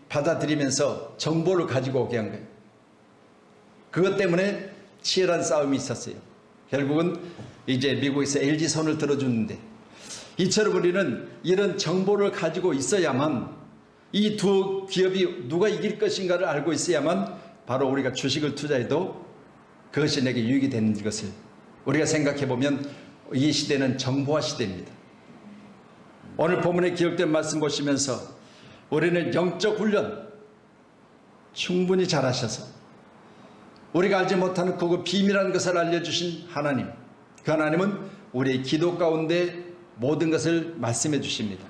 받아들이면서 정보를 가지고 오게 한 거예요. 그것 때문에 치열한 싸움이 있었어요. 결국은 이제 미국에서 LG 손을 들어주는데, 이처럼 우리는 이런 정보를 가지고 있어야만, 이 두 기업이 누가 이길 것인가를 알고 있어야만 바로 우리가 주식을 투자해도 그것이 내게 유익이 되는 것을 우리가 생각해 보면 이 시대는 정보화 시대입니다. 오늘 본문에 기록된 말씀 보시면서 우리는 영적 훈련 충분히 잘하셔서 우리가 알지 못하는 그 비밀한 것을 알려주신 하나님, 그 하나님은 우리의 기도 가운데 모든 것을 말씀해 주십니다.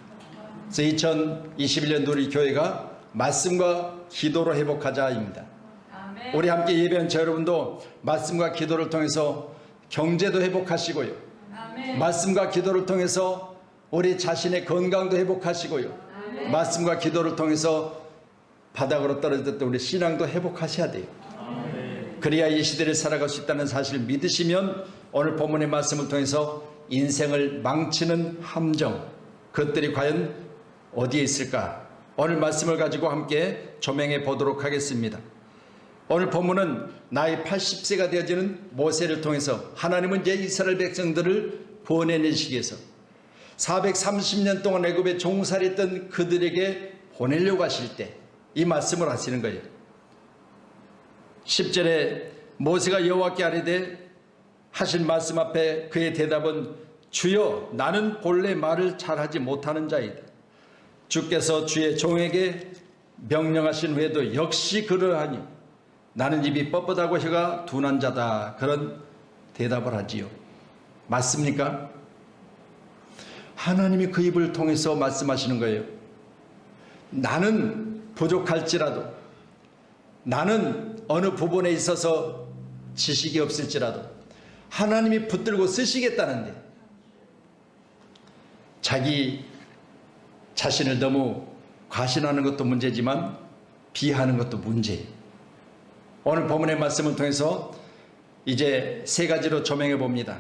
그래서 2021년 우리 교회가 말씀과 기도로 회복하자입니다. 우리 함께 예배한 저 여러분도 말씀과 기도를 통해서 경제도 회복하시고요, 말씀과 기도를 통해서 우리 자신의 건강도 회복하시고요, 말씀과 기도를 통해서 바닥으로 떨어졌던 우리 신앙도 회복하셔야 돼요. 그래야 이 시대를 살아갈 수 있다는 사실을 믿으시면 오늘 본문의 말씀을 통해서 인생을 망치는 함정, 그것들이 과연 어디에 있을까? 오늘 말씀을 가지고 함께 조명해 보도록 하겠습니다. 오늘 본문은 나이 80세가 되어지는 모세를 통해서 하나님은 이제 이스라엘 백성들을 구원해내시기 위해서 430년 동안 애굽에 종살이했던 그들에게 보내려고 하실 때 이 말씀을 하시는 거예요. 10절에 모세가 여호와께 아뢰되 하신 말씀 앞에 그의 대답은 주여 나는 본래 말을 잘하지 못하는 자이다. 주께서 주의 종에게 명령하신 후에도 역시 그러하니 나는 입이 뻣뻣하고 혀가 둔한 자다. 그런 대답을 하지요. 맞습니까? 하나님이 그 입을 통해서 말씀하시는 거예요. 나는 부족할지라도, 나는 어느 부분에 있어서 지식이 없을지라도 하나님이 붙들고 쓰시겠다는데 자기 자신을 너무 과신하는 것도 문제지만 비하하는 것도 문제예요. 오늘 본문의 말씀을 통해서 이제 세 가지로 조명해 봅니다.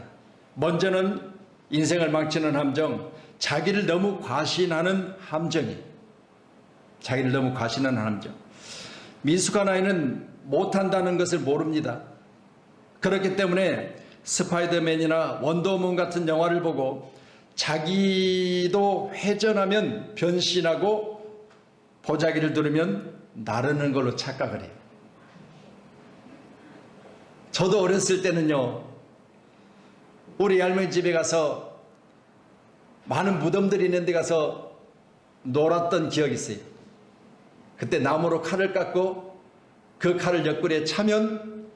먼저는 인생을 망치는 함정, 자기를 너무 과신하는 함정이에요. 자기를 너무 과신하는 함정. 미숙한 아이는 못한다는 것을 모릅니다. 그렇기 때문에 스파이더맨이나 원더우먼 같은 영화를 보고 자기도 회전하면 변신하고 보자기를 누르면 나르는 걸로 착각을 해요. 저도 어렸을 때는요, 우리 할머니 집에 가서 많은 무덤들이 있는 데 가서 놀았던 기억이 있어요. 그때 나무로 칼을 깎고 그 칼을 옆구리에 차면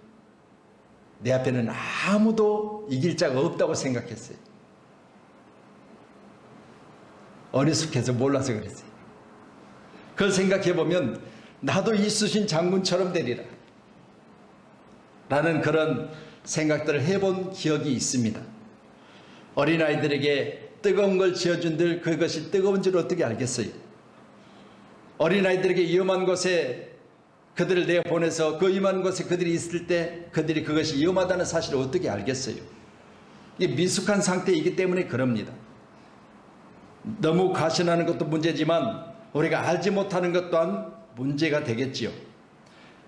내 앞에는 아무도 이길 자가 없다고 생각했어요. 어리숙해서 몰라서 그랬어요. 그걸 생각해 보면 나도 이쑤신 장군처럼 되리라 라는 그런 생각들을 해본 기억이 있습니다. 어린아이들에게 뜨거운 걸 지어준들 그것이 뜨거운 줄 어떻게 알겠어요? 어린아이들에게 위험한 곳에 그들을 내가 보내서 그 위험한 곳에 그들이 있을 때 그들이 그것이 위험하다는 사실을 어떻게 알겠어요? 이게 미숙한 상태이기 때문에 그럽니다. 너무 과신하는 것도 문제지만 우리가 알지 못하는 것 또한 문제가 되겠지요.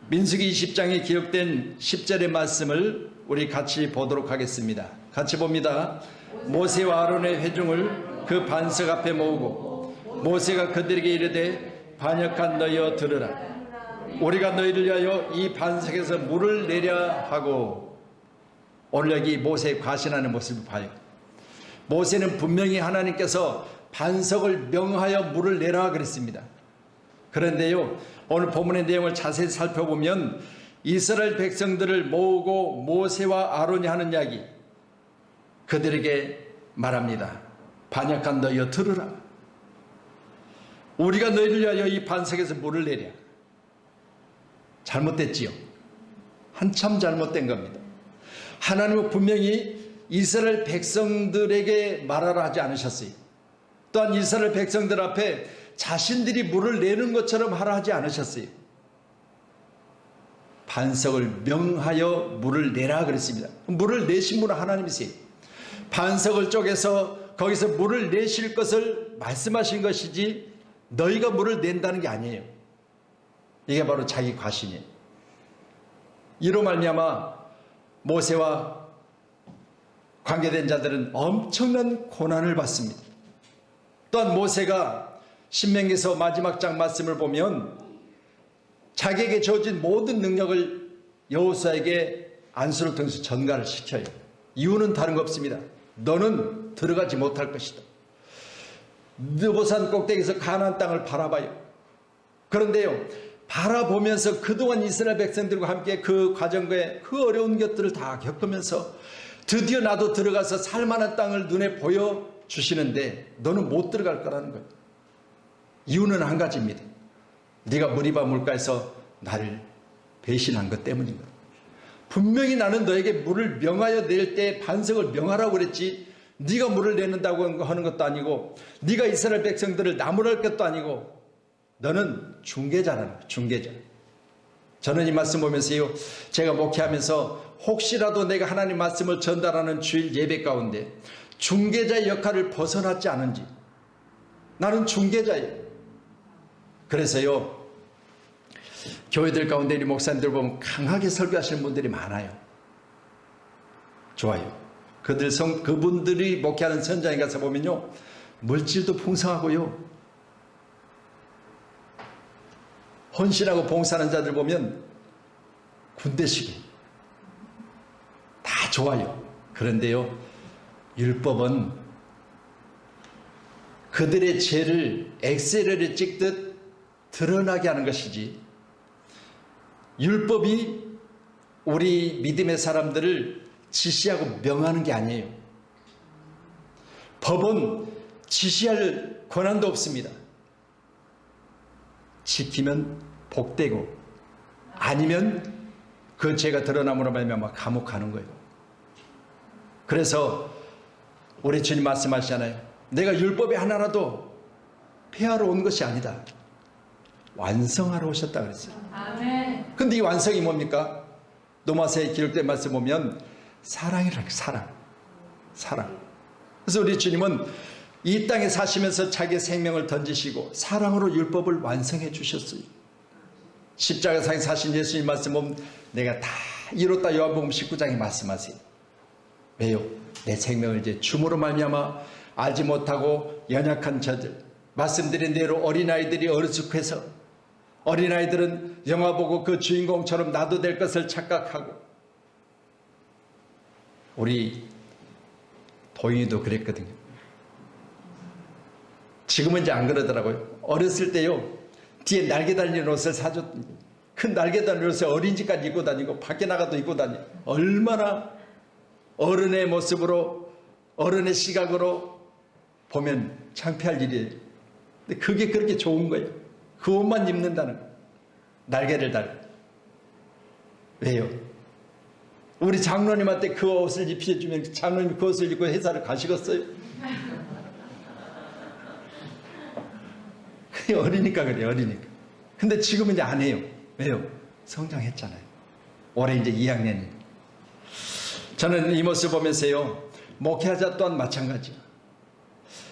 민수기 20장에 기록된 10절의 말씀을 우리 같이 보도록 하겠습니다. 같이 봅니다. 모세와 아론의 회중을 그 반석 앞에 모으고 모세가 그들에게 이르되 반역한 너희여 들으라. 우리가 너희를 위하여 이 반석에서 물을 내려 하고. 오늘 여기 모세의 과신하는 모습을 봐요. 모세는 분명히 하나님께서 반석을 명하여 물을 내라 그랬습니다. 그런데요, 오늘 본문의 내용을 자세히 살펴보면 이스라엘 백성들을 모으고 모세와 아론이 하는 이야기, 그들에게 말합니다. 반역한 너희여 들으라. 우리가 너희를 위하여 이 반석에서 물을 내랴. 잘못됐지요. 한참 잘못된 겁니다. 하나님은 분명히 이스라엘 백성들에게 말하라 하지 않으셨어요. 또한 이스라엘 백성들 앞에 자신들이 물을 내는 것처럼 하라 하지 않으셨어요. 반석을 명하여 물을 내라 그랬습니다. 물을 내신 분은 하나님이세요. 반석을 쪼개서 거기서 물을 내실 것을 말씀하신 것이지 너희가 물을 낸다는 게 아니에요. 이게 바로 자기 과신이에요. 이로 말미암아 모세와 관계된 자들은 엄청난 고난을 받습니다. 또한 모세가 신명기서 마지막 장 말씀을 보면 자기에게 주어진 모든 능력을 여호수아에게 안수를 통해서 전가를 시켜요. 이유는 다른 거 없습니다. 너는 들어가지 못할 것이다. 느보산 꼭대기에서 가나안 땅을 바라봐요. 그런데요, 바라보면서 그동안 이스라엘 백성들과 함께 그 과정과의 그 어려운 것들을 다 겪으면서 드디어 나도 들어가서 살만한 땅을 눈에 보여주시는데 너는 못 들어갈 거라는 거예요. 이유는 한 가지입니다. 네가 무리바 물가에서 나를 배신한 것 때문인 거예요. 분명히 나는 너에게 물을 명하여 낼 때 반석을 명하라고 그랬지, 네가 물을 내는다고 하는 것도 아니고 네가 이스라엘 백성들을 나무랄 것도 아니고 너는 중개자라는 거예요. 중개자. 저는 이 말씀 보면서요, 제가 목회하면서 혹시라도 내가 하나님 말씀을 전달하는 주일 예배 가운데 중개자의 역할을 벗어났지 않은지, 나는 중개자예요. 그래서요, 교회들 가운데 우리 목사님들 보면 강하게 설교하시는 분들이 많아요. 좋아요. 그분들이 목회하는 선장에 가서 보면요, 물질도 풍성하고요, 헌신하고 봉사하는 자들 보면 군대식이 다 좋아요. 그런데요, 율법은 그들의 죄를 엑셀을 찍듯 드러나게 하는 것이지, 율법이 우리 믿음의 사람들을 지시하고 명하는 게 아니에요. 법은 지시할 권한도 없습니다. 지키면 복되고 아니면 그 죄가 드러남으로 말미암아 감옥 가는 거예요. 그래서 우리 주님 말씀하시잖아요. 내가 율법의 하나라도 폐하러 온 것이 아니다. 완성하러 오셨다 그랬어요. 아멘. 근데 이 완성이 뭡니까? 로마서에 기록된 말씀 보면 사랑이라는 거예요. 사랑. 그래서 우리 주님은 이 땅에 사시면서 자기의 생명을 던지시고 사랑으로 율법을 완성해 주셨어요. 십자가상에 사신 예수님 말씀 보면 내가 다 이뤘다. 요한복음 19장에 말씀하세요. 왜요? 내 생명을 이제 줌으로 말미암아 알지 못하고 연약한 저들, 말씀드린 대로 어린아이들이 어리숙해서 어린아이들은 영화 보고 그 주인공처럼 나도 될 것을 착각하고, 우리 도인이도 그랬거든요. 지금은 이제 안 그러더라고요. 어렸을 때요, 뒤에 날개 달린 옷을 사줬더니 큰 날개 달린 옷을 어린이집까지 입고 다니고 밖에 나가도 입고 다니고, 얼마나 어른의 모습으로 어른의 시각으로 보면 창피할 일이에요. 근데 그게 그렇게 좋은 거예요. 그 옷만 입는다는 거예요. 날개를 달고. 왜요? 우리 장로님한테 그 옷을 입혀주면 장로님이 그 옷을 입고 회사를 가시겠어요? 어리니까 그래요. 어리니까. 근데 지금은 이제 안 해요. 왜요? 성장했잖아요. 올해 이제 2학년이니까. 저는 이 모습 보면서요, 목회하자 또한 마찬가지야.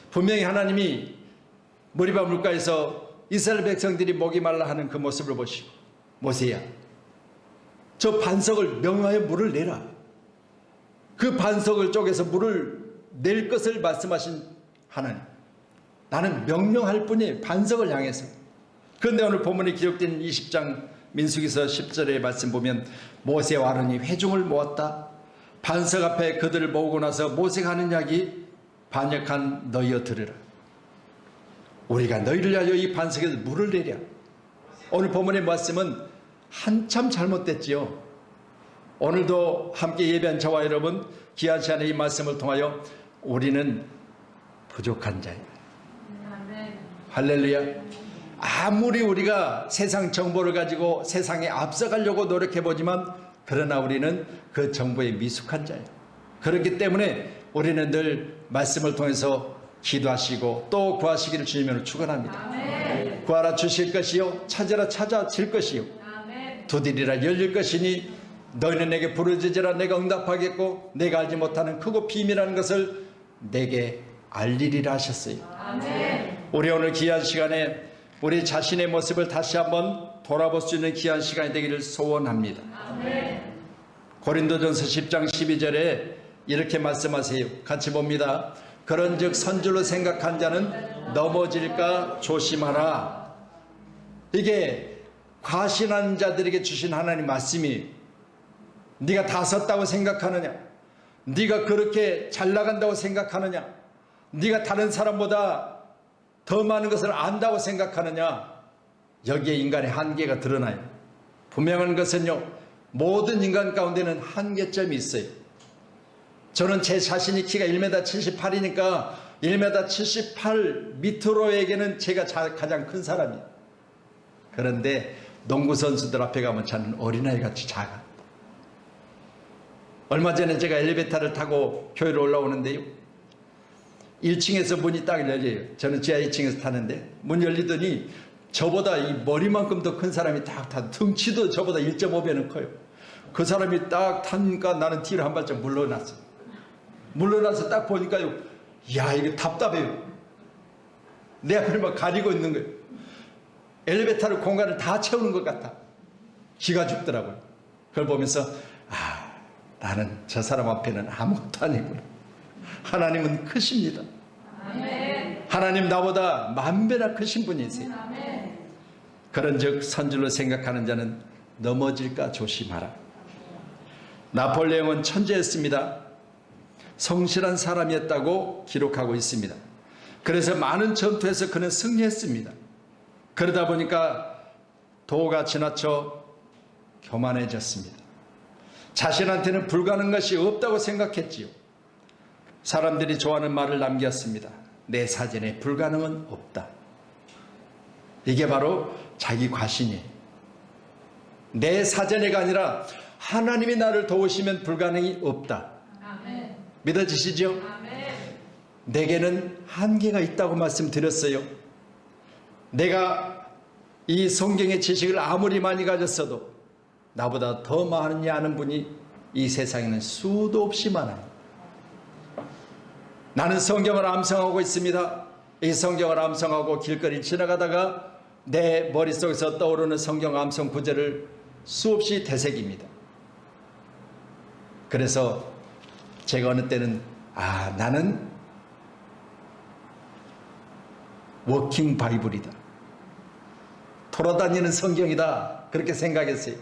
분명히 하나님이 머리바 물가에서 이스라엘 백성들이 목이 말라 하는 그 모습을 보시고, 모세야, 저 반석을 명하여 물을 내라. 그 반석을 쪼개서 물을 낼 것을 말씀하신 하나님. 나는 명령할 뿐이에요. 반석을 향해서. 그런데 오늘 본문에 기록된 20장 민수기서 10절의 말씀 보면 모세와 아론이 회중을 모았다. 반석 앞에 그들을 모으고 나서 모세가 하는 이야기, 반역한 너희여 들으라. 우리가 너희를 위하여 이 반석에서 물을 내랴. 오늘 본문의 말씀은 한참 잘못됐지요. 오늘도 함께 예배한 저와 여러분, 귀한 시간에 이 말씀을 통하여 우리는 부족한 자예요. 할렐루야. 아무리 우리가 세상 정보를 가지고 세상에 앞서가려고 노력해보지만 그러나 우리는 그 정보에 미숙한 자예요. 그렇기 때문에 우리는 늘 말씀을 통해서 기도하시고 또 구하시기를 주님으로 축원합니다. 아멘. 구하라 주실 것이요, 찾으라 찾아질 것이요, 아멘. 두드리라 열릴 것이니 너희는 내게 부르짖으라 내가 응답하겠고 내가 알지 못하는 크고 비밀한 것을 내게 알리리라 하셨어요. 아멘. 우리 오늘 귀한 시간에 우리 자신의 모습을 다시 한번 돌아볼 수 있는 귀한 시간이 되기를 소원합니다. 아멘. 고린도전서 10장 12절에 이렇게 말씀하세요. 같이 봅니다. 그런즉 선줄로 생각한 자는 넘어질까 조심하라. 이게 과신한 자들에게 주신 하나님 말씀이, 네가 다 섰다고 생각하느냐? 네가 그렇게 잘 나간다고 생각하느냐? 네가 다른 사람보다 더 많은 것을 안다고 생각하느냐? 여기에 인간의 한계가 드러나요. 분명한 것은요, 모든 인간 가운데는 한계점이 있어요. 저는 제 자신이 키가 1m 78이니까 1m 78 밑으로에게는 제가 가장 큰 사람이에요. 그런데 농구 선수들 앞에 가면 저는 어린아이 같이 작아. 얼마 전에 제가 엘리베이터를 타고 교회로 올라오는데요, 1층에서 문이 딱 열려요. 저는 지하 2층에서 타는데 문 열리더니 저보다 이 머리만큼 더 큰 사람이 딱 등치도 저보다 1.5배는 커요. 그 사람이 딱 타니까 나는 뒤로 한 발짝 물러났어요. 물러나서 딱 보니까요, 야, 이거 답답해요. 내 앞을 막 가리고 있는 거예요. 엘리베이터를 공간을 다 채우는 것 같아. 기가 죽더라고요. 그걸 보면서 나는 저 사람 앞에는 아무것도 아니구나. 하나님은 크십니다. 아멘. 하나님 나보다 만배나 크신 분이세요. 아멘. 그런즉 선줄로 생각하는 자는 넘어질까 조심하라. 나폴레옹은 천재였습니다. 성실한 사람이었다고 기록하고 있습니다. 그래서 많은 전투에서 그는 승리했습니다. 그러다 보니까 도가 지나쳐 교만해졌습니다. 자신한테는 불가능한 것이 없다고 생각했지요. 사람들이 좋아하는 말을 남겼습니다. 내 사전에 불가능은 없다. 이게 바로 자기 과신이에요. 내 사전에가 아니라 하나님이 나를 도우시면 불가능이 없다. 아멘. 믿어지시죠? 아멘. 내게는 한계가 있다고 말씀드렸어요. 내가 이 성경의 지식을 아무리 많이 가졌어도 나보다 더 많이 아는 분이 이 세상에는 수도 없이 많아요. 나는 성경을 암송하고 있습니다. 이 성경을 암송하고 길거리 지나가다가 내 머릿속에서 떠오르는 성경 암송 구절을 수없이 되새깁니다. 그래서 제가 어느 때는 나는 워킹 바이블이다, 돌아다니는 성경이다, 그렇게 생각했어요.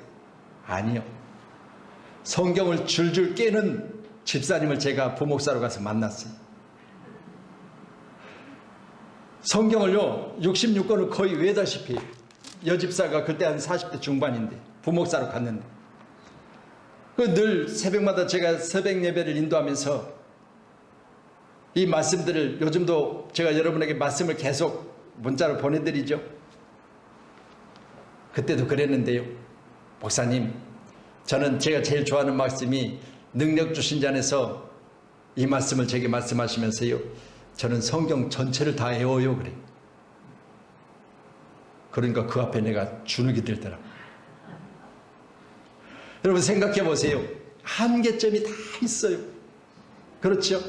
아니요. 성경을 줄줄 깨는 집사님을 제가 부목사로 가서 만났어요. 성경을요 66권을 거의 외다시피, 여집사가 그때 한 40대 중반인데 부목사로 갔는데 늘 새벽마다 제가 새벽 예배를 인도하면서 이 말씀들을, 요즘도 제가 여러분에게 말씀을 계속 문자로 보내드리죠. 그때도 그랬는데요, 목사님, 저는 제가 제일 좋아하는 말씀이 능력 주신 자 안에서 이 말씀을 제게 말씀하시면서요, 저는 성경 전체를 다 외워요, 그래. 그러니까 그 앞에 내가 주눅이 들더라고요. 여러분 생각해 보세요. 한계점이 다 있어요. 그렇죠?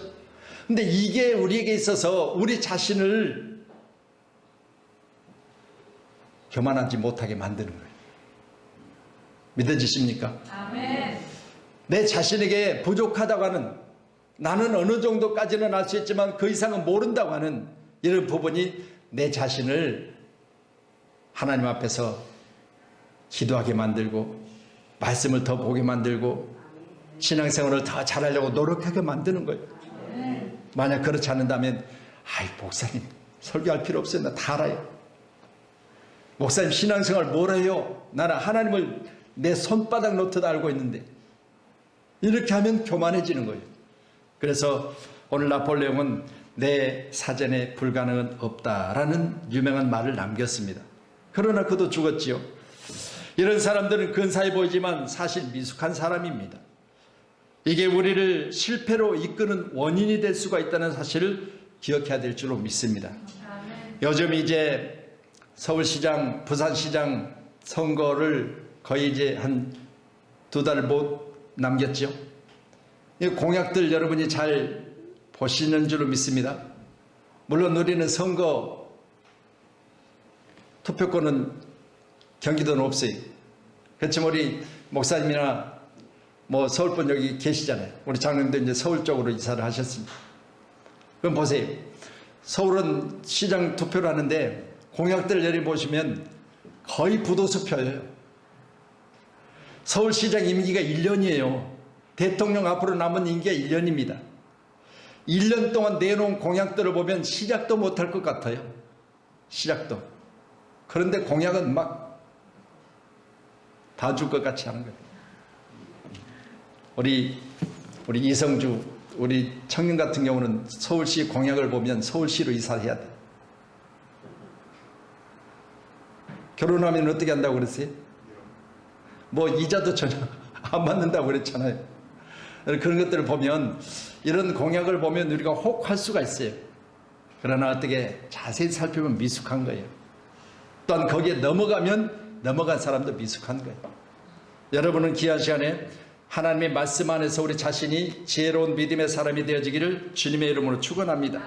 근데 이게 우리에게 있어서 우리 자신을 교만하지 못하게 만드는 거예요. 믿어지십니까? 아멘. 내 자신에게 부족하다고 하는, 나는 어느 정도까지는 알 수 있지만 그 이상은 모른다고 하는 이런 부분이 내 자신을 하나님 앞에서 기도하게 만들고, 말씀을 더 보게 만들고, 신앙생활을 더 잘하려고 노력하게 만드는 거예요. 만약 그렇지 않는다면 목사님 설교할 필요 없어요. 나 다 알아요. 목사님 신앙생활 뭘 해요? 나는 하나님을 내 손바닥 놓듯 알고 있는데, 이렇게 하면 교만해지는 거예요. 그래서 오늘 나폴레옹은 내 사전에 불가능은 없다라는 유명한 말을 남겼습니다. 그러나 그도 죽었지요. 이런 사람들은 근사해 보이지만 사실 미숙한 사람입니다. 이게 우리를 실패로 이끄는 원인이 될 수가 있다는 사실을 기억해야 될 줄로 믿습니다. 아멘. 요즘 이제 서울시장, 부산시장 선거를 거의 이제 한 2달 못 남겼죠. 이 공약들 여러분이 잘 보시는 줄로 믿습니다. 물론 우리는 선거 투표권은 경기도는 없어요. 그렇지만 우리 목사님이나 뭐 서울분 여기 계시잖아요. 우리 장로님도 이제 서울 쪽으로 이사를 하셨습니다. 그럼 보세요. 서울은 시장 투표를 하는데 공약들 내리 보시면 거의 부도수표예요. 서울시장 임기가 1년이에요. 대통령 앞으로 남은 임기가 1년입니다. 1년 동안 내놓은 공약들을 보면 시작도 못할 것 같아요. 시작도. 그런데 공약은 막 다 줄 것 같이 하는 거예요. 우리 이성주 우리 청년 같은 경우는 서울시 공약을 보면 서울시로 이사를 해야 돼. 결혼하면 어떻게 한다고 그랬어요? 뭐 이자도 전혀 안 받는다고 그랬잖아요. 그런 것들을 보면 이런 공약을 보면 우리가 혹할 수가 있어요. 그러나 어떻게 자세히 살펴보면 미숙한 거예요. 또한 거기에 넘어가면 넘어간 사람도 미숙한 거예요. 여러분은 귀한 시간에 하나님의 말씀 안에서 우리 자신이 지혜로운 믿음의 사람이 되어지기를 주님의 이름으로 축원합니다.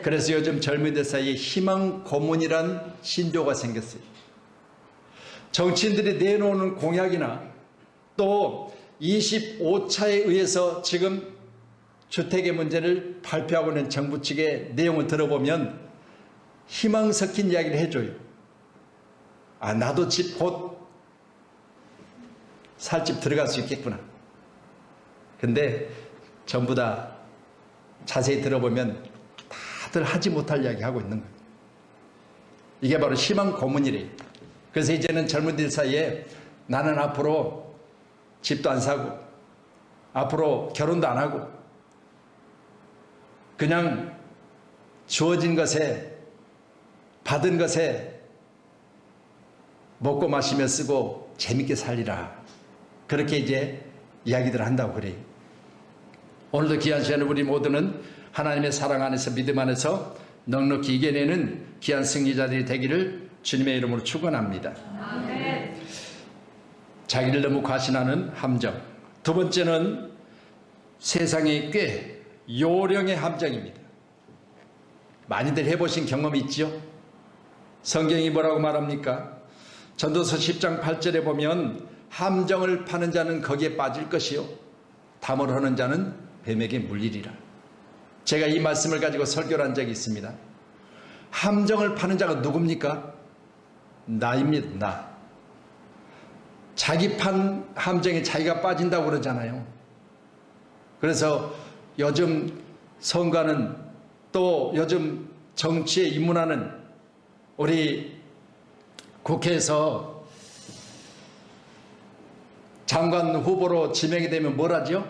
그래서 요즘 젊은이들 사이에 희망 고문이란 신조가 생겼어요. 정치인들이 내놓는 공약이나 또 25차에 의해서 지금 주택의 문제를 발표하고 있는 정부 측의 내용을 들어보면 희망 섞인 이야기를 해줘요. 아, 나도 집 곧 살 집 들어갈 수 있겠구나. 근데 전부 다 자세히 들어보면 다들 하지 못할 이야기 하고 있는 거예요. 이게 바로 희망 고문이래요. 그래서 이제는 젊은이들 사이에 나는 앞으로 집도 안 사고 앞으로 결혼도 안 하고 그냥 주어진 것에 받은 것에 먹고 마시며 쓰고 재밌게 살리라. 그렇게 이제 이야기들을 한다고 그래요. 오늘도 귀한 시간에 우리 모두는 하나님의 사랑 안에서 믿음 안에서 넉넉히 이겨내는 귀한 승리자들이 되기를 주님의 이름으로 축원합니다. 아멘. 자기를 너무 과신하는 함정. 두 번째는 세상의 꽤 요령의 함정입니다. 많이들 해보신 경험이 있죠? 성경이 뭐라고 말합니까? 전도서 10장 8절에 보면 함정을 파는 자는 거기에 빠질 것이요 담을 하는 자는 뱀에게 물리리라. 제가 이 말씀을 가지고 설교를 한 적이 있습니다. 함정을 파는 자가 누굽니까? 나입니다. 나. 자기 판 함정에 자기가 빠진다고 그러잖아요. 그래서 요즘 선거는 또 요즘 정치에 입문하는 우리 국회에서 장관 후보로 지명이 되면 뭘 하죠?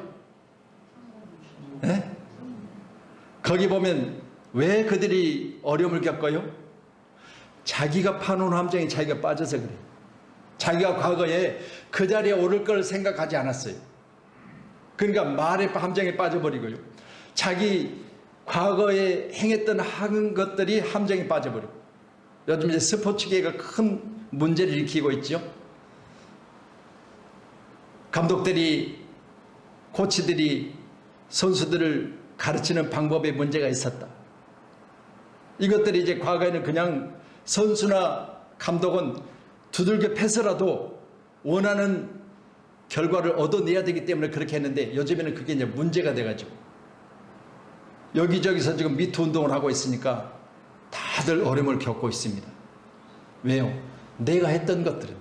네? 거기 보면 왜 그들이 어려움을 겪어요? 자기가 파놓은 함정에 자기가 빠져서 그래요. 자기가 과거에 그 자리에 오를 걸 생각하지 않았어요. 그러니까 말의 함정에 빠져버리고요. 자기 과거에 행했던 한 것들이 함정에 빠져버리고 요즘 이제 스포츠계가 큰 문제를 일으키고 있죠. 감독들이 코치들이 선수들을 가르치는 방법에 문제가 있었다. 이것들이 이제 과거에는 그냥 선수나 감독은 두들겨 패서라도 원하는 결과를 얻어내야 되기 때문에 그렇게 했는데 요즘에는 그게 이제 문제가 돼가지고 여기저기서 지금 미투 운동을 하고 있으니까 다들 어려움을 겪고 있습니다. 왜요? 내가 했던 것들.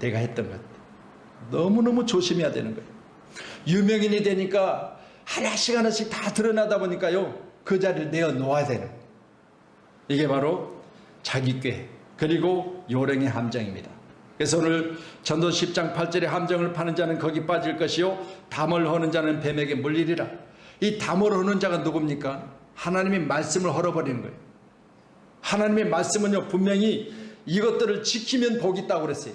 너무너무 조심해야 되는 거예요. 유명인이 되니까 하나씩 다 드러나다 보니까요. 그 자리를 내어놓아야 되는 거예요. 이게 바로 자기꾀 그리고 요령의 함정입니다. 그래서 오늘 전도 10장 8절에 함정을 파는 자는 거기 빠질 것이요 담을 허는 자는 뱀에게 물리리라. 이 담을 허는 자가 누굽니까? 하나님의 말씀을 헐어버리는 거예요. 하나님의 말씀은요 분명히 이것들을 지키면 복이 있다고 그랬어요.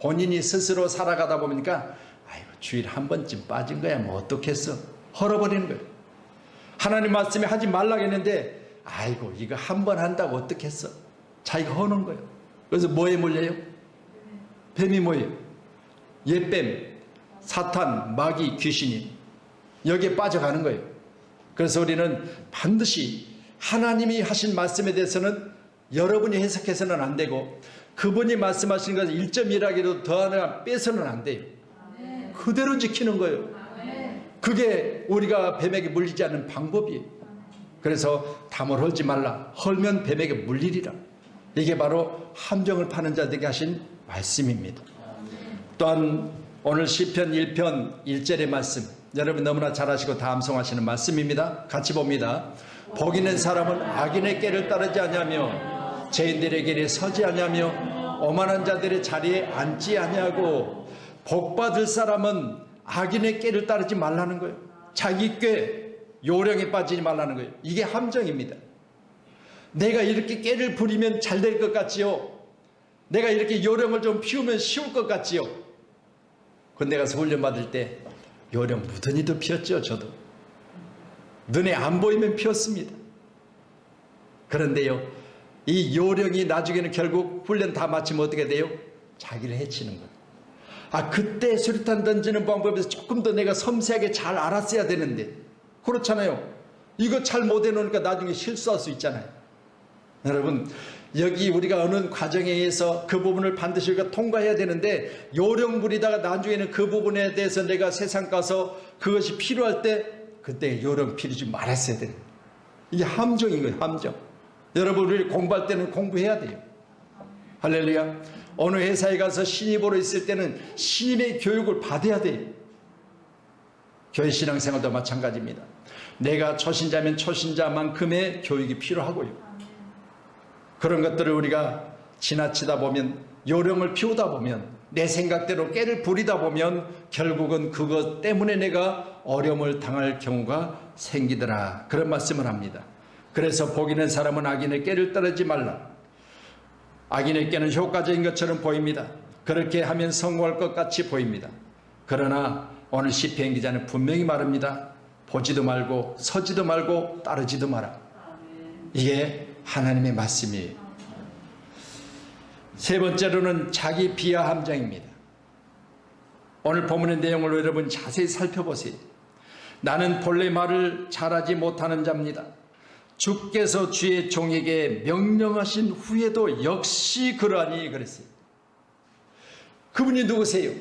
본인이 스스로 살아가다 보니까 아이고 주일 한 번쯤 빠진 거야 뭐 어떻겠어 헐어버리는 거예요. 하나님 말씀에 하지 말라고 했는데 아이고 이거 한 번 한다고 어떻겠어 자기가 허는 거예요. 그래서 뭐에 물려요? 뱀이 뭐예요? 옛뱀, 사탄, 마귀, 귀신이 여기에 빠져가는 거예요. 그래서 우리는 반드시 하나님이 하신 말씀에 대해서는 여러분이 해석해서는 안 되고 그분이 말씀하신 것을 1.1하기도 더 하나 빼서는 안 돼요. 그대로 지키는 거예요. 그게 우리가 뱀에게 물리지 않는 방법이에요. 그래서 담을 헐지 말라. 헐면 뱀에게 물리리라. 이게 바로 함정을 파는 자들에게 하신 말씀입니다. 또한 오늘 시편 1편 1절의 말씀, 여러분 너무나 잘 아시고 다 암송하시는 말씀입니다. 같이 봅니다. 복 있는 사람은 악인의 꾀를 따르지 아니하며 죄인들의 길에 서지 아니하며 오만한 자들의 자리에 앉지 아니하고, 복 받을 사람은 악인의 꾀를 따르지 말라는 거예요. 자기 꾀, 요령에 빠지지 말라는 거예요. 이게 함정입니다. 내가 이렇게 꾀를 부리면 잘 될 것 같지요. 내가 이렇게 요령을 좀 피우면 쉬울 것 같지요. 근데 가서 훈련받을 때 요령 무던히도 피웠죠. 저도 눈에 안 보이면 피웠습니다. 그런데요, 이 요령이 나중에는 결국 훈련 다 마치면 어떻게 돼요? 자기를 해치는 거예요. 그때 수류탄 던지는 방법에서 조금 더 내가 섬세하게 잘 알았어야 되는데, 그렇잖아요. 이거 잘 못 해놓으니까 나중에 실수할 수 있잖아요. 여러분, 여기 우리가 어느 과정에 의해서 그 부분을 반드시 우리가 통과해야 되는데, 요령 부리다가 나중에는 그 부분에 대해서 내가 세상 가서 그것이 필요할 때 그때 요령 피우지 말았어야 돼요. 이게 함정인 거예요. 함정. 여러분, 우리 공부할 때는 공부해야 돼요. 할렐루야. 어느 회사에 가서 신입으로 있을 때는 신입의 교육을 받아야 돼요. 교회 신앙생활도 마찬가지입니다. 내가 초신자면 초신자만큼의 교육이 필요하고요. 그런 것들을 우리가 지나치다 보면, 요령을 피우다 보면, 내 생각대로 꾀를 부리다 보면 결국은 그것 때문에 내가 어려움을 당할 경우가 생기더라. 그런 말씀을 합니다. 그래서 복 있는 사람은 악인의 꾀를 따르지 말라. 악인의 꾀는 효과적인 것처럼 보입니다. 그렇게 하면 성공할 것 같이 보입니다. 그러나 오늘 시편 기자는 분명히 말합니다. 보지도 말고 서지도 말고 따르지도 마라. 이게 하나님의 말씀이에요. 세 번째로는 자기 비하 함정입니다. 오늘 본문의 내용을 여러분 자세히 살펴보세요. 나는 본래 말을 잘하지 못하는 자입니다. 주께서 주의 종에게 명령하신 후에도 역시 그러하니 그랬어요. 그분이 누구세요?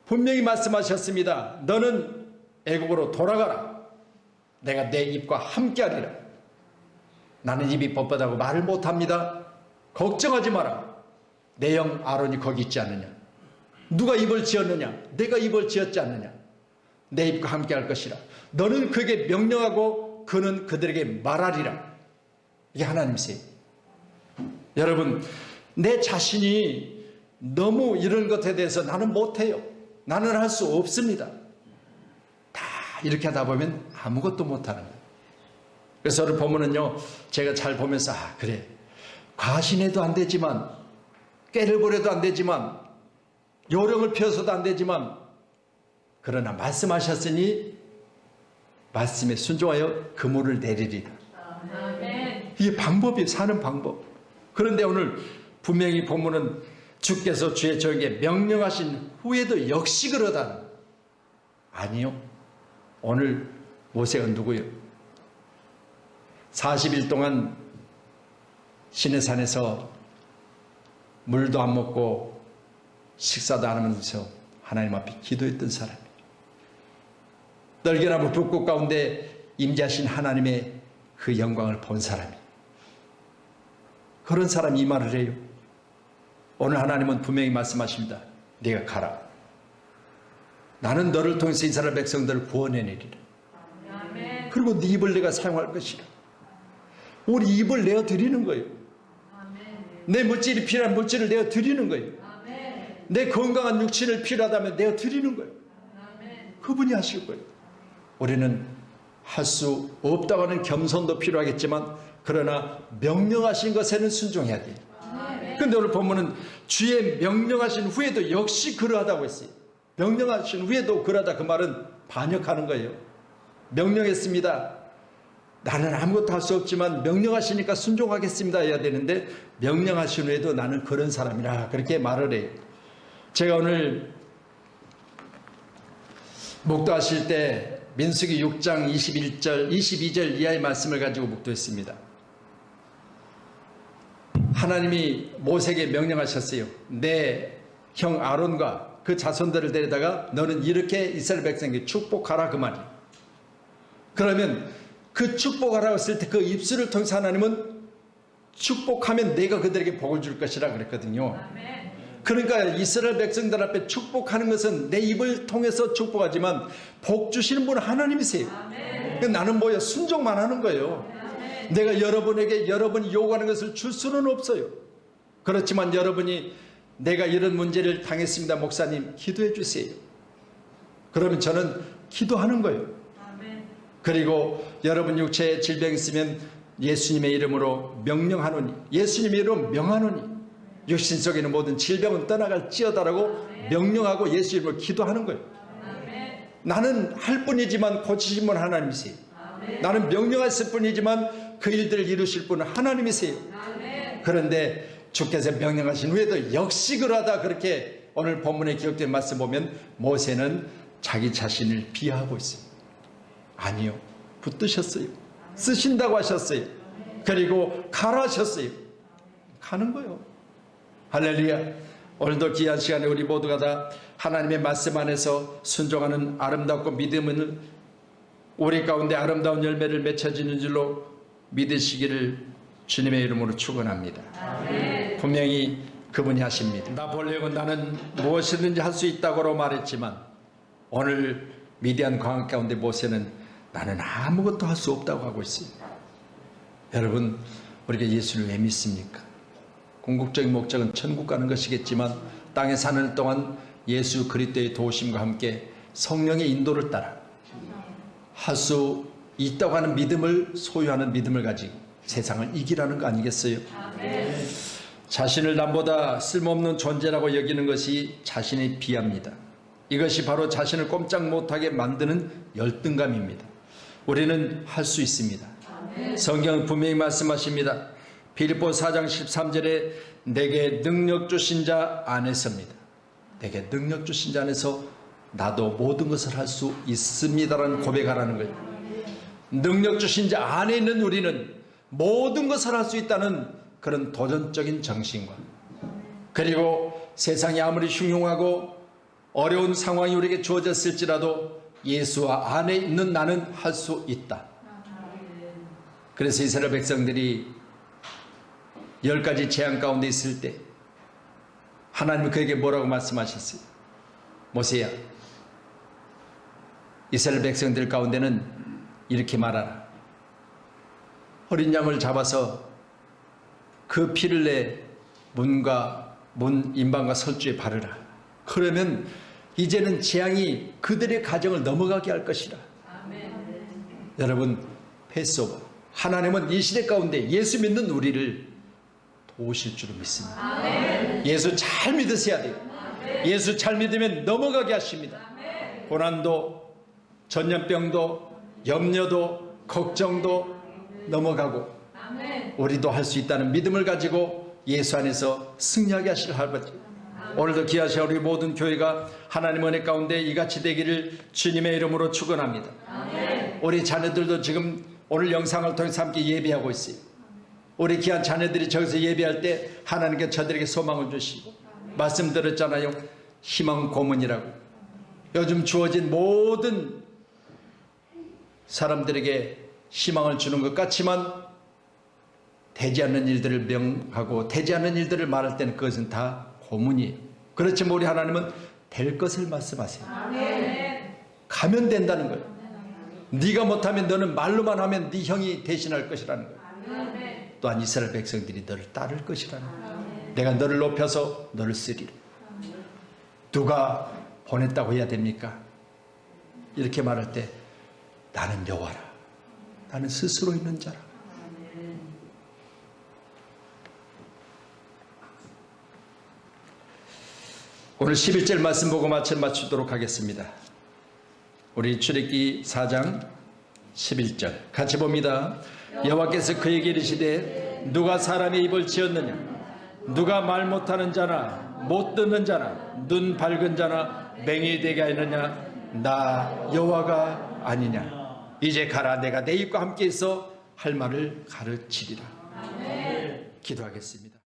분명히 말씀하셨습니다. 너는 애국으로 돌아가라. 내가 내 입과 함께하리라. 나는 입이 뻣뻣하고 말을 못합니다. 걱정하지 마라. 내 형 아론이 거기 있지 않느냐. 누가 입을 지었느냐? 내가 입을 지었지 않느냐. 내 입과 함께할 것이라. 너는 그에게 명령하고 그는 그들에게 말하리라. 이게 하나님이세요. 여러분, 내 자신이 너무 이런 것에 대해서 나는 못해요. 나는 할 수 없습니다. 다 이렇게 하다 보면 아무것도 못하는 거예요. 그래서 오늘 보면은요, 제가 잘 보면서 그래, 과신해도 안 되지만, 꾀를 부려도 안 되지만, 요령을 펴서도 안 되지만, 그러나 말씀하셨으니 말씀에 순종하여 그물을 내리리라. 이게 방법이에요. 사는 방법. 그런데 오늘 분명히 본문은 주께서 주의 종에게 명령하신 후에도 역시 그러다. 아니요. 오늘 모세가 누구예요? 40일 동안 시내산에서 물도 안 먹고 식사도 안 하면서 하나님 앞에 기도했던 사람이에요. 떨겨나무 붓꽃 가운데 임재하신 하나님의 그 영광을 본 사람이에요. 그런 사람이 이 말을 해요. 오늘 하나님은 분명히 말씀하십니다. 네가 가라. 나는 너를 통해서 이스라엘 백성들을 구원해내리라. 그리고 네 입을 내가 사용할 것이라. 우리 입을 내어드리는 거예요. 내 물질이 필요한 물질을 내어드리는 거예요. 내 건강한 육신을 필요하다면 내어드리는 거예요. 그분이 하실 거예요. 우리는 할 수 없다고 하는 겸손도 필요하겠지만, 그러나 명령하신 것에는 순종해야 돼요. 그런데 오늘 본문은 주의 명령하신 후에도 역시 그러하다고 했어요. 명령하신 후에도 그러하다, 그 말은 반역하는 거예요. 명령했습니다. 나는 아무것도 할 수 없지만 명령하시니까 순종하겠습니다 해야 되는데, 명령하신 후에도 나는 그런 사람이라 그렇게 말을 해요. 제가 오늘 목도하실 때 민수기 6장 21절 22절 이하의 말씀을 가지고 목도했습니다. 하나님이 모세에게 명령하셨어요. 내 형 아론과 그 자손들을 데려다가 너는 이렇게 이스라엘 백성에게 축복하라, 그 말이에요. 그러면 그 축복하라고 했을 때 그 입술을 통해서 하나님은 축복하면 내가 그들에게 복을 줄 것이라 그랬거든요. 아멘. 그러니까 이스라엘 백성들 앞에 축복하는 것은 내 입을 통해서 축복하지만 복 주시는 분은 하나님이세요. 아멘. 나는 뭐야, 순종만 하는 거예요. 아멘. 내가 여러분에게 여러분이 요구하는 것을 줄 수는 없어요. 그렇지만 여러분이 내가 이런 문제를 당했습니다, 목사님 기도해 주세요. 그러면 저는 기도하는 거예요. 아멘. 그리고 여러분 육체에 질병이 있으면 예수님의 이름으로 명령하노니, 예수님의 이름으로 명하노니 육신 속에 있는 모든 질병은 떠나갈지어다라고 명령하고 예수 이름으로 기도하는 거예요. 아멘. 나는 할 뿐이지만 고치신 분은 하나님이세요. 아멘. 나는 명령했을 뿐이지만 그 일들을 이루실 분은 하나님이세요. 아멘. 그런데 주께서 명령하신 후에도 역시 그러하다, 그렇게 오늘 본문에 기록된 말씀 보면 모세는 자기 자신을 비하하고 있어요. 아니요, 붙드셨어요. 쓰신다고 하셨어요. 그리고 가라 하셨어요. 가는 거예요. 할렐루야. 오늘도 귀한 시간에 우리 모두가 다 하나님의 말씀 안에서 순종하는 아름답고 믿음은 우리 가운데 아름다운 열매를 맺혀지는 줄로 믿으시기를 주님의 이름으로 축원합니다. 아멘. 분명히 그분이 하십니다. 나 보려고 나는 무엇이든지 할 수 있다고 말했지만 오늘 미디안 광야 가운데 모세는 나는 아무것도 할 수 없다고 하고 있어요. 여러분, 우리가 예수를 왜 믿습니까? 궁극적인 목적은 천국 가는 것이겠지만 땅에 사는 동안 예수 그리스도의 도우심과 함께 성령의 인도를 따라 할 수 있다고 하는 믿음을, 소유하는 믿음을 가지고 세상을 이기라는 거 아니겠어요? 아멘. 자신을 남보다 쓸모없는 존재라고 여기는 것이 자신의 비하입니다. 이것이 바로 자신을 꼼짝 못하게 만드는 열등감입니다. 우리는 할 수 있습니다. 성경은 분명히 말씀하십니다. 빌립보 4장 13절에 내게 능력 주신 자 안에서입니다. 내게 능력 주신 자 안에서 나도 모든 것을 할 수 있습니다라는 고백하라는 거예요. 능력 주신 자 안에 있는 우리는 모든 것을 할 수 있다는 그런 도전적인 정신과, 그리고 세상이 아무리 흉흉하고 어려운 상황이 우리에게 주어졌을지라도 예수와 안에 있는 나는 할 수 있다. 그래서 이스라엘 백성들이 10가지 재앙 가운데 있을 때 하나님은 그에게 뭐라고 말씀하셨어요? 모세야, 이스라엘 백성들 가운데는 이렇게 말하라. 어린 양을 잡아서 그 피를 내 문과 문 임방과 설주에 바르라. 그러면 이제는 재앙이 그들의 가정을 넘어가게 할 것이라. 아멘. 여러분, 패스오버. 하나님은 이 시대 가운데 예수 믿는 우리를 도우실 줄을 믿습니다. 아멘. 예수 잘 믿으셔야 돼요. 예수 잘 믿으면 넘어가게 하십니다. 고난도, 전염병도, 염려도, 걱정도 넘어가고 아멘. 우리도 할 수 있다는 믿음을 가지고 예수 안에서 승리하게 하실 할아버지, 오늘도 귀하신 우리 모든 교회가 하나님 은혜 가운데 이같이 되기를 주님의 이름으로 축원합니다. 아멘. 우리 자녀들도 지금 오늘 영상을 통해서 함께 예배하고 있어요. 우리 귀한 자녀들이 저기서 예배할 때 하나님께 저들에게 소망을 주시고, 말씀 들었잖아요. 희망 고문이라고. 요즘 주어진 모든 사람들에게 희망을 주는 것 같지만 되지 않는 일들을 명하고 되지 않는 일들을 말할 때는 그것은 다 고문이에요. 그렇지만 우리 하나님은 될 것을 말씀하세요. 아멘. 가면 된다는 거예요. 네가 못하면 너는 말로만 하면 네 형이 대신할 것이라는 거예요. 아멘. 또한 이스라엘 백성들이 너를 따를 것이라는 거예요. 내가 너를 높여서 너를 쓰리라. 누가 보냈다고 해야 됩니까? 이렇게 말할 때 나는 여호와라. 나는 스스로 있는 자라. 오늘 11절 말씀 보고 맞추도록 하겠습니다. 우리 출애굽기 4장 11절 같이 봅니다. 여호와께서 그에게 이르시되 누가 사람의 입을 지었느냐? 누가 말 못하는 자나 못 듣는 자나 눈 밝은 자나 맹이 되게 하느냐? 나 여호와가 아니냐? 이제 가라. 내가 내 입과 함께 있어 할 말을 가르치리라. 기도하겠습니다.